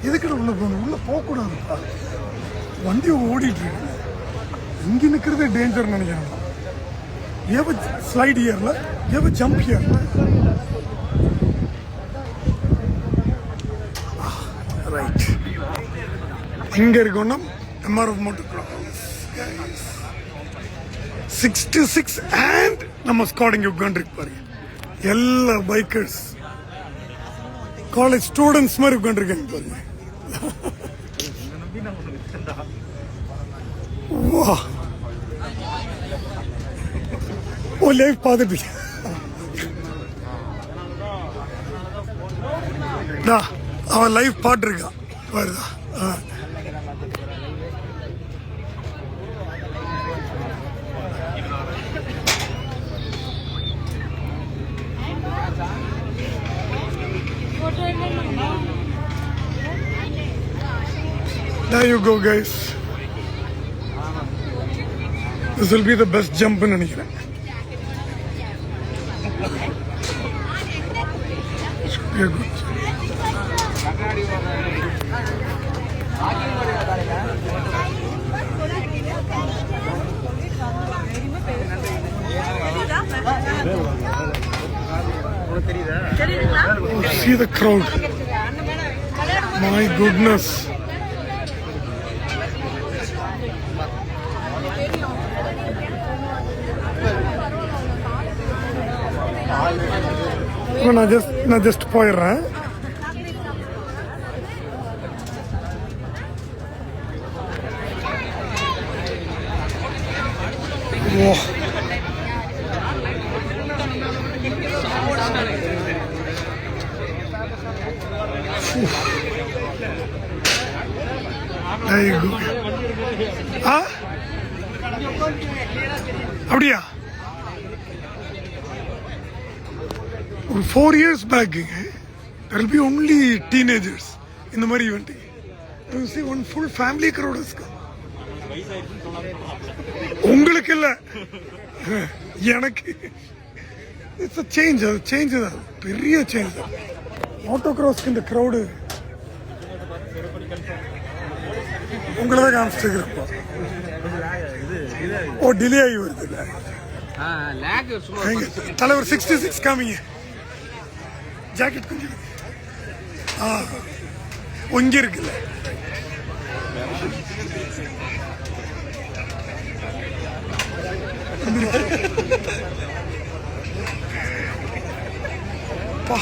எதுக்கு உள்ள போகணும்? உள்ள போகக்கூடாதுப்பா. வண்டி ஓடிட்டு இருக்கு. இங்க நிற்கிறதே டேஞ்சர் நினைக்கிறேன். ஏவ ஸ்லைட் ஏர்ல, ஏவ ஜம்ப் ஏர்ல. ரைட், இங்க இருக்கணும் எம்ஆர்எஃப் மோட்டர் கிளப் 66 அண்ட் நம்ம ஸ்குவாடிங் உட்காந்துருக்கு பாருங்க. எல்லா பைக்கர்ஸ் காலேஜ் ஸ்டூடெண்ட்ஸ் மாதிரி உட்காந்துருக்காங்க பாருங்க. வா, ஓ லைவ் பார்த்துட்டு அவன் லைவ் பாட்டுருக்கான் வருதா? There you go, guys. This will be the best jump in நினைக்கிறேன். Should be a good jump. Oh, see the crowd. My goodness. நான் ஜஸ்ட் போயிடுறேன். அப்படியா? ஒரு 4 years back there will be only teenagers இந்த மாதிரி event. You see one full family crowd is come. உங்களுக்கு இல்ல, எனக்கு. It's a change. அது சேஞ்ச் தான், பெரிய சேஞ்ச் தான். ஆட்டோ கிராஸ்க்கு இந்த க்ரௌடு உங்களை தான் காமிச்சிருக்கிறப்போ. ஓ டிலே ஆகி வருது இல்லை தலைவர். 66 காமிங்க. ஜாக்கெட் கொஞ்சம் இங்க இருக்குல்ல. பா